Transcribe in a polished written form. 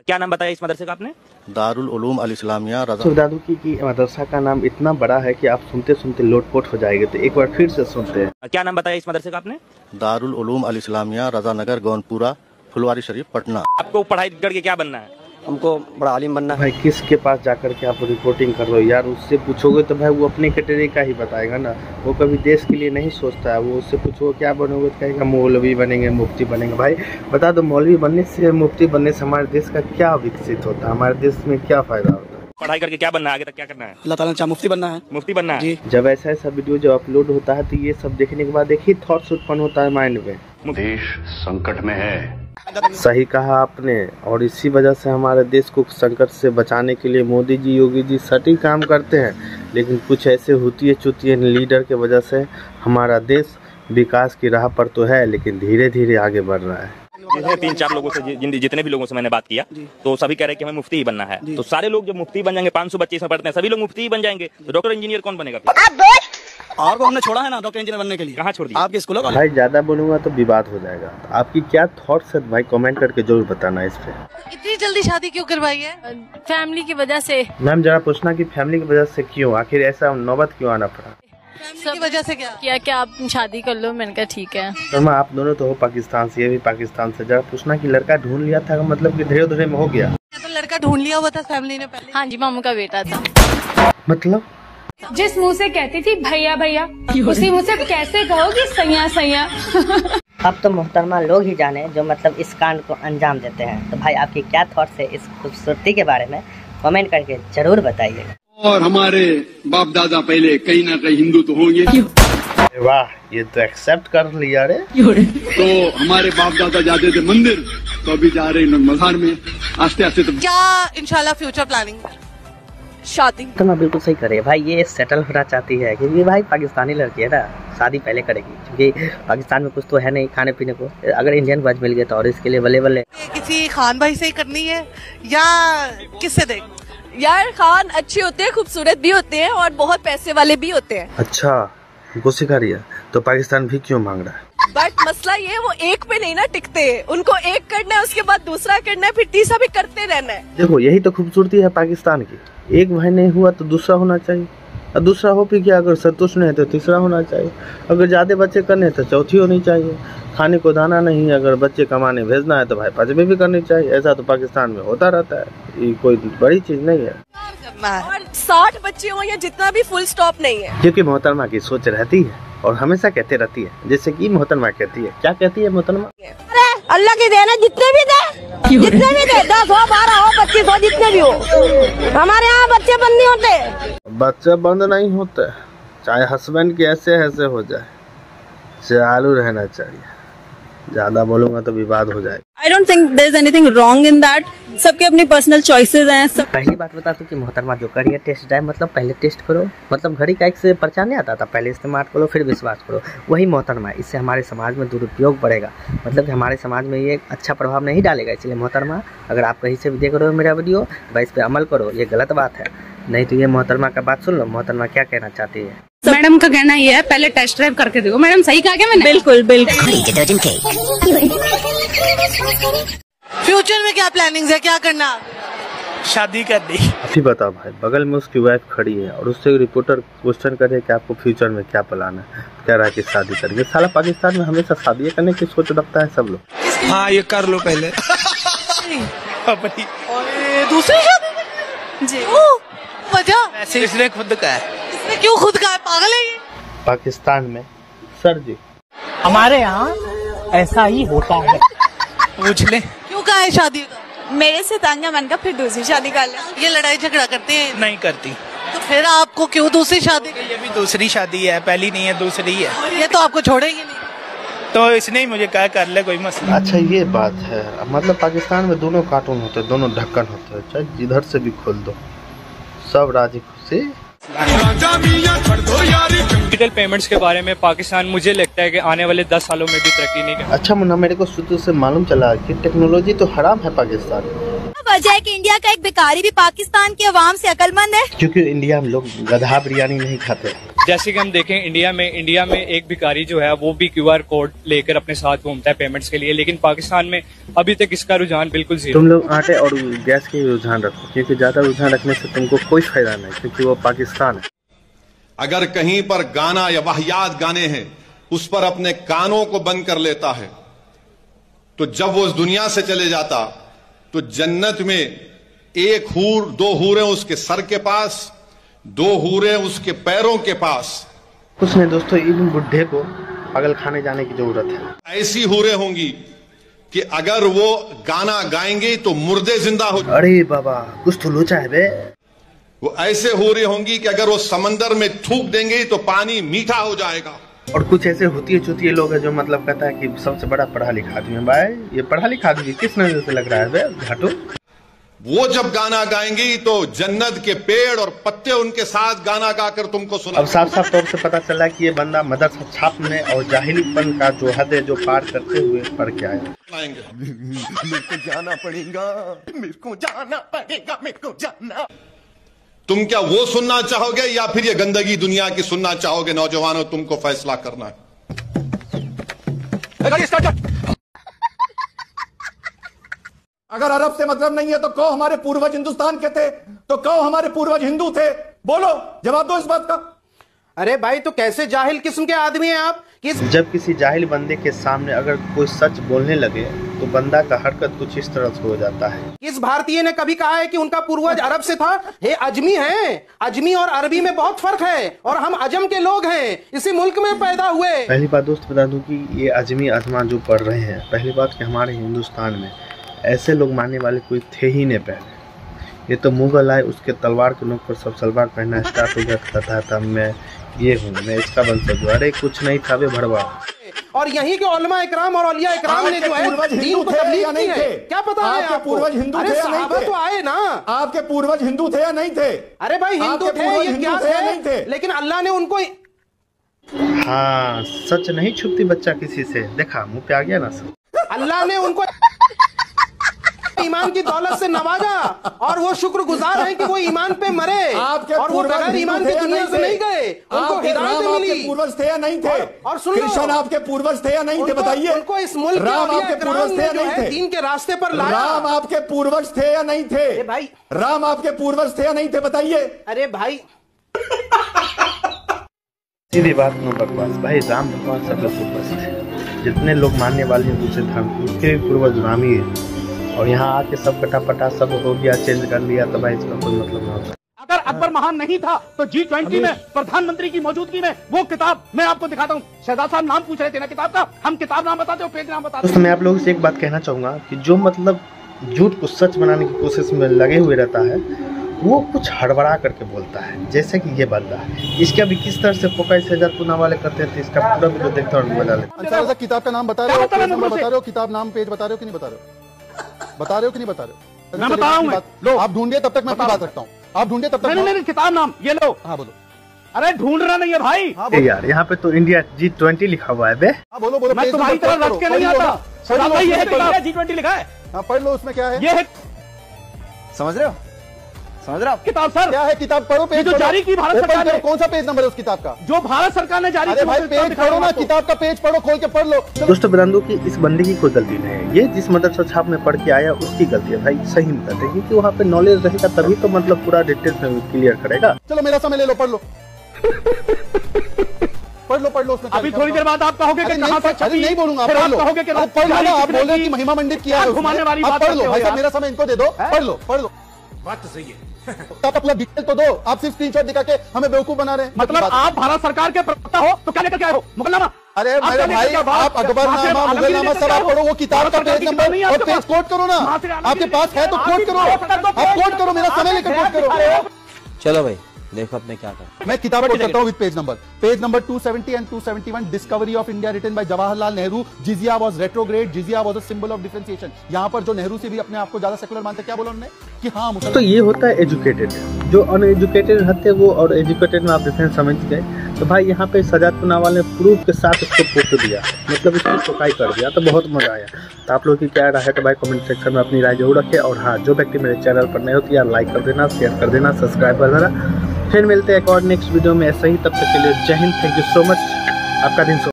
क्या नाम बताया इस मदरसे का आपने? दारुल उलूम अल इस्लामिया रजा। दादू की मदरसा का नाम इतना बड़ा है कि आप सुनते सुनते लोटपोट हो जाएंगे, तो एक बार फिर से सुनते हैं। क्या नाम बताया इस मदरसे का आपने? दारुल उलूम अल इस्लामिया रजा नगर गौनपुरा फुलवारी शरीफ पटना। आपको पढ़ाई करके क्या बनना है? हमको बड़ा आलिम बनना है। भाई किसके पास जाकर के आप रिपोर्टिंग कर रहे हो यार? उससे पूछोगे तो भाई वो अपने कैटेगरी का ही बताएगा ना, वो कभी देश के लिए नहीं सोचता है। वो उससे पूछोगे क्या बनोगे तो कहेगा मौलवी बनेंगे, मुफ्ती बनेंगे। भाई बता दो, मौलवी बनने से मुफ्ती बनने से हमारे देश का क्या विकसित होता है, हमारे देश में क्या फायदा होता है? पढ़ाई करके क्या बनना है? आगे तक क्या करना है? अल्लाह ताला चाहे मुफ्ती बनना है। मुफ्ती बनना है। जब ऐसा वीडियो जब अपलोड होता है तो ये सब देखने के बाद एक ही थॉट्स उत्पन्न होता है माइंड में, देश संकट में है। सही कहा आपने। और इसी वजह से हमारे देश को संकट से बचाने के लिए मोदी जी, योगी जी सटीक काम करते हैं, लेकिन कुछ ऐसे हुतिये चुतिये लीडर के वजह से हमारा देश विकास की राह पर तो है, लेकिन धीरे धीरे आगे बढ़ रहा है। 3-4 लोगों से, जितने भी लोगों से मैंने बात किया तो सभी कह रहे हैं कि हमें मुफ्ती ही बनना है। तो सारे लोग जब मुफ्ती बन जाएंगे, 500 बच्चे इसमें पढ़ते हैं, सभी लोग मुफ्ती ही बन जाएंगे, तो डॉक्टर इंजीनियर कौन बनेगा? और वो हमने छोड़ा है ना डॉक्टर इंजीनियर बनने के लिए। कहाँ छोड़ दिया? आपके स्कूलों का। भाई ज्यादा बोलूंगा तो विवाद हो जाएगा। तो आपकी क्या थॉट्स है भाई, कमेंट करके जरूर बताना इस पे। इतनी जल्दी शादी क्यों करवाई है? फैमिली की वजह से। मैम जरा पूछना कि फैमिली की वजह से क्यों, आखिर ऐसा नौबत क्यों आना पड़ा? फैमिली की वजह से क्या आप शादी कर लो? मैंने कहा ठीक है। तो आप दोनों तो हो पाकिस्तान से, ये भी पाकिस्तान से। जरा पूछना कि लड़का ढूंढ लिया था, मतलब कि धीरे धीरे में हो गया? तो लड़का ढूंढ लिया हुआ था फैमिली ने पहले? हाँ जी, मामू का बेटा था। मतलब जिस मुंह से कहती थी भैया भैया, उसी मुंह से कैसे कहोगी सैया सैया। अब तो मोहतरमा लोग ही जाने जो मतलब इस कांड को अंजाम देते हैं। तो भाई आपकी क्या थॉट्स है इस खूबसूरती के बारे में, कमेंट करके जरूर बताइए। और हमारे बाप दादा पहले कहीं ना कहीं हिंदू तो होंगे। वाह, ये तो एक्सेप्ट कर लिया रे। तो हमारे बाप दादा जाते थे मंदिर, तो अभी जा रहे हैं मजार में आस्ते आस्ते। तो क्या इंशाल्लाह फ्यूचर प्लानिंग? शादी। तो मैं बिल्कुल सही करे भाई, ये सेटल होना चाहती है क्योंकि भाई पाकिस्तानी लड़की है ना, शादी पहले करेगी क्योंकि पाकिस्तान में कुछ तो है नहीं खाने पीने को। अगर इंडियन बच मिल गए तो और इसके लिए बल्ले बल्ले। किसी खान भाई से ही करनी है या किससे देख? यार खान अच्छे होते हैं, खूबसूरत भी होते हैं और बहुत पैसे वाले भी होते हैं। अच्छा, उनको सिखा रही है तो पाकिस्तान भी क्यों मांग रहा है? बट मसला ये वो एक पे नहीं ना टिकते, उनको एक करना है, उसके बाद दूसरा करना है, फिर तीसरा भी करते रहना है। देखो यही तो खूबसूरती है पाकिस्तान की, एक भाई नहीं हुआ तो दूसरा होना चाहिए, और दूसरा हो भी क्या, अगर संतुष्ट नहीं है तो तीसरा होना चाहिए, अगर ज्यादा बच्चे करने तो चौथी होनी चाहिए, खाने को दाना नहीं, अगर बच्चे कमाने भेजना है तो भाई पांचवी भी करनी चाहिए। ऐसा तो पाकिस्तान में होता रहता है, ये कोई बड़ी चीज नहीं है। और 60 बच्चे हो या जितना भी, फुल स्टॉप नहीं है। क्योंकि मोहतरमा की सोच रहती है और हमेशा कहते रहती है, जैसे कि मोहतरमा कहती है। क्या कहती है मोहतरमा? अरे अल्लाह की देन है, जितने भी दे 10 हो 12 हो 25 हो, जितने भी हो। हमारे यहाँ बच्चे बंद नहीं होते। बच्चे बंद नहीं होते, चाहे हस्बैंड के ऐसे ऐसे हो जाए, चालू रहना चाहिए। ज्यादा बोलूंगा तो विवाद हो जाएगा। I don't think there is anything wrong in that. सबके अपनी पर्सनल चॉइसेस हैं। पहली बात बता दूं कि मोहतरमा जो करिए टेस्ट ड्राइव, मतलब पहले टेस्ट करो, मतलब घड़ी का एक से पर्चा नहीं आता था, पहले इस्तेमाल करो फिर विश्वास करो। वही मोहतरमा है, इससे हमारे समाज में दुरुपयोग बढ़ेगा, मतलब कि हमारे समाज में ये अच्छा प्रभाव नहीं डालेगा। इसलिए मोहतरमा अगर आप कहीं से भी देख रहे हो मेरा वीडियो, भाई इस पे अमल करो, ये गलत बात है। नहीं तो ये मोहतरमा का बात सुन लो, मोहतरमा क्या कहना चाहती है। मैडम का कहना ये है पहले टेस्ट ड्राइव करके देखो। मैडम सही कहा क्या मैंने? बिल्कुल बिल्कुल। फ्यूचर में क्या प्लानिंग है, क्या करना? शादी करनी। अभी बताओ भाई, बगल में उसकी वाइफ खड़ी है और उससे रिपोर्टर क्वेश्चन करे कि आपको फ्यूचर में क्या प्लान है, कह रहा है कि शादी करेंगे। साला पाकिस्तान में हमेशा शादी करने की सोच रखता है सब लोग। हाँ ये कर लो पहले अपनी। और दूसरी शादी जी वजह ऐसे इसने खुद का है। इसने क्यों खुद का है? पागल है ये। पाकिस्तान में सर जी हमारे यहाँ ऐसा ही होता है। पूछ ले क्यों कहा है शादी का? मेरे से तंग है, मैंने कहा फिर दूसरी शादी कर ले। ये लड़ाई झगड़ा करते हैं? नहीं करती। तो फिर आपको क्यों दूसरी शादी? ये भी दूसरी शादी है, पहली नहीं है, दूसरी है। ये तो आपको छोड़ेगी नहीं। तो इसने ही मुझे कहा कर ले, कोई मसला। अच्छा ये बात है, मतलब पाकिस्तान में दोनों कार्टून होते हैं, दोनों ढक्कन होते हैं, चाहे जिधर से भी खोल दो सब राजी खुशी। डिजिटल पेमेंट्स के बारे में पाकिस्तान मुझे लगता है कि आने वाले 10 सालों में भी तरक्की नहीं करेगा। अच्छा मुन्ना, मेरे को शुरू से मालूम चला कि टेक्नोलॉजी तो हराम है पाकिस्तान में। वजह है कि इंडिया का एक भिखारी भी पाकिस्तान के अवाम से अक्लमंद है। क्योंकि इंडिया में लोग गधा बिरयानी नहीं खाते। जैसे कि हम देखें इंडिया में एक भिखारी जो है वो भी QR कोड लेकर अपने साथ घूमता है पेमेंट्स के लिए, लेकिन पाकिस्तान में अभी तक इसका रुझान बिल्कुल जीरो। तुम लोग आटे और गैस के रुझान रखो, क्योंकि ज्यादा रुझान रखने से तुमको कोई फायदा नहीं, क्योंकि वो पाकिस्तान है। अगर कहीं पर गाना या वाहियात गाने हैं उस पर अपने कानों को बंद कर लेता है, तो जब वो इस दुनिया से चले जाता तो जन्नत में एक हूर, दो हूरें उसके सर के पास, दो हूरें उसके पैरों के पास। कुछ नहीं दोस्तों, इन बुढ़े को पागल खाने जाने की जरूरत है। ऐसी हूरें होंगी कि अगर वो गाना गाएंगे तो मुर्दे जिंदा हो। अरे बाबा कुछ तो लोचा है बे। वो ऐसे हूरें होंगी कि अगर वो समंदर में थूक देंगे तो पानी मीठा हो जाएगा। और कुछ ऐसे होती है चुतिए लोग हैं जो मतलब कहता है कि सबसे बड़ा पढ़ा लिखा आदमी है। भाई ये पढ़ा लिखा आदमी किस नजर से लग रहा है बे घाटू। वो जब गाना गाएंगी तो जन्नत के पेड़ और पत्ते उनके साथ गाना गाकर तुमको सुना। अब साफ साफ तौर से पता चला कि ये बंदा मदरसा छाप में और जाहिलीपन का जो हद है जो पार करते हुए पढ़ के आया। मेरे को जाना पड़ेगा, मेरे को जाना पड़ेगा, मेरे को जाना। तुम क्या वो सुनना चाहोगे या फिर ये गंदगी दुनिया की सुनना चाहोगे? नौजवानों, तुमको फैसला करना है। अगर अरब से मतलब नहीं है तो कहो हमारे पूर्वज हिंदुस्तान के थे, तो कहो हमारे पूर्वज हिंदू थे। बोलो, जवाब दो इस बात का। अरे भाई तो कैसे जाहिल किस्म के आदमी हैं आप? जब किसी जाहिल बंदे के सामने अगर कोई सच बोलने लगे तो बंदा का हरकत कुछ इस तरह से हो जाता है। किस भारतीय ने कभी कहा है कि उनका पूर्वज अरब से था? हे अजमी हैं। अजमी और अरबी में बहुत फर्क है, और हम अजम के लोग हैं, इसी मुल्क में पैदा हुए। पहली बात दोस्त बता दूं कि ये अजमी अजमा जो पढ़ रहे हैं, पहली बात कि हमारे हिंदुस्तान में ऐसे लोग मानने वाले कोई थे ही नहीं पहले। ये तो मुगल आए, उसके तलवार के नोक पर सब सलवार पहनना स्टार्ट हो गया था मैं ये हूँ, मैं इसका वंशज हूँ। अरे कुछ नहीं था वे भड़वा। और यहीं के उलमा इकराम और औलिया इकराम ने जो है दीन को तबलीग की है। क्या पता है आपको? पूर्वज हिंदू थे या नहीं थे? तो आए ना, आपके पूर्वज हिंदू थे या नहीं थे? अरे भाई हिंदू थे, ये क्या है, लेकिन अल्लाह ने उनको। हाँ, सच नहीं छुपती बच्चा किसी से। देखा मुंह पे आ गया ना सब। अल्लाह ने उनको ईमान की दौलत से नवाजा, और वो शुक्रगुजार हैं कि वो ईमान पे मरे, और वो बगैर ईमान की दुनिया से नहीं गए। उनको हिदायत मिली। पूर्वज थे या नहीं थे? और सुनो, कृष्ण आपके पूर्वज थे या नहीं थे? बताइए। उनको इस मुल्क राम आपके पूर्वज थे या नहीं थे? दीन के रास्ते पर लाया। राम आपके पूर्वज थे या नहीं थे? भाई राम आपके पूर्वज थे या नहीं थे? बताइए। अरे भाई सीधी बात नो बकवास। भाई राम भगवान सब लोग पूर्वज थे। जितने लोग मानने वाले हैं दूसरे धर्म उसके पूर्वज राम ही है, और यहाँ आके सब कटापटा सब हो गया, चेंज कर लिया, तो भाई इसका कोई मतलब नहीं होता। अगर अकबर महान नहीं था तो G20 में प्रधानमंत्री की मौजूदगी में वो किताब मैं आपको दिखाता हूँ। शहजाद साहब नाम पूछ रहे थे ना किताब का, हम किताब नाम बताते हो, पेज नाम बताते हो। दोस्तों मैं आप लोगों से एक बात कहना चाहूंगा कि जो मतलब झूठ को सच बनाने की कोशिश में लगे हुए रहता है, वो कुछ हड़बड़ा करके बोलता है। जैसे कि ये बंदा है, इसका भी किस तरह से फोका शहजाद पूना वाले करते थे, इसका पूरा वीडियो देखते और बता लेते। किताब का नाम बता रहे हो, बता रहे हो, किताब नाम पेज बता रहे हो कि नहीं बता रहे हो? बता रहे हो कि नहीं बता रहे हो? मैं बता रहा हूँ। लो आप ढूंढिए, तब तक मैं अपनी बात रखता हूँ। आप ढूंढिए तब तक। नहीं, किताब नाम ये लो। हाँ बोलो। अरे ढूंढ रहा नहीं है भाई। हाँ यार, यहाँ पे तो इंडिया G20 लिखा हुआ है बे। हाँ बोलो बोलो। मैं तुम्हारी तरह रख के नहीं आता। G20 लिखा है। हाँ पढ़ लो, उसमें क्या है? ये है, समझ रहे हो? समझ रहे हो? किताब सर क्या है? किताब पढ़ो, पेज जो जारी की भारत सरकार ने। कौन सा पेज नंबर है उस किताब का? जो भारत सरकार ने जारी किया। भाई पेज पढ़ो ना, किताब का पेज पढ़ो, खोल के पढ़ लो। दोस्तों बता दूं कि इस बंदे की कोई गलती नहीं है। ये जिस मदरसा छाप में पढ़ के आया उसकी गलती है। भाई सही में कहते हैं क्योंकि वहाँ पे नॉलेज रहेगा तभी तो मतलब पूरा डिटेल में क्लियर करेगा। चलो मेरा समय ले लो, पढ़ लो। पढ़ लो उसमें। अभी थोड़ी देर बाद आप कहोगे कि कहां से छपी। नहीं बोलूंगा, फिर आप कहोगे कि पढ़ लो ना। आप बोल रहे हो कि महिमा मंडित किया है, घुमाने वाली बात पढ़ लो। भाई साहब मेरा समय इनको दे दो, पढ़ लो। बात तो सही है। आप अपना डिटेल तो दो, आप सिर्फ स्क्रीनशॉट दिखा के हमें बेवकूफ बना रहे हैं। मतलब आप भारत सरकार के प्रवक्ता हो तो क्या लेकर के आए हो? मुगलनामा? अरे मेरे भाई, आप अकबरनामा, मुगलनामा सब आप पढ़ो, वो किताब का पेज नंबर और पेज कोट करो ना। आपके पास है तो कोट करो, आप कोट करो, मेरा समय लेकर कोट करो। चलो भाई देखो आपने क्या कहा। मैं किताब कोट करता हूँ with page number 270 and 271। Discovery of India written by Jawaharlal Nehru. Jizya was retrograde, jizya was a symbol of differentiation. यहाँ पर जो नेहरू से भी अपने आप को ज्यादा सेकुलर मानते, क्या बोला उन्होंने कि हाँ मुसलमान। तो ये होता है एजुकेटेड। जो अनएजुकेटेड रहते वो और एजुकेटेड में आप डिफरेंस समझ गए। तो भाई यहाँ पे शहजाद पूनावाला ने प्रूफ के साथ इसको फोटो दिया, मतलब इसको टोकाई कर दिया, तो बहुत मजा आया। तो आप लोग की क्या राय है तो भाई कमेंट सेक्शन में अपनी राय जरूर रखें। और हाँ, जो व्यक्ति मेरे चैनल पर नए हो तो यार लाइक कर देना, शेयर कर देना, सब्सक्राइब कर देना। फिर मिलते हैं एक और नेक्स्ट वीडियो में ऐसा ही, तब तक के लिए जय Hind, thank you so much, आपका दिन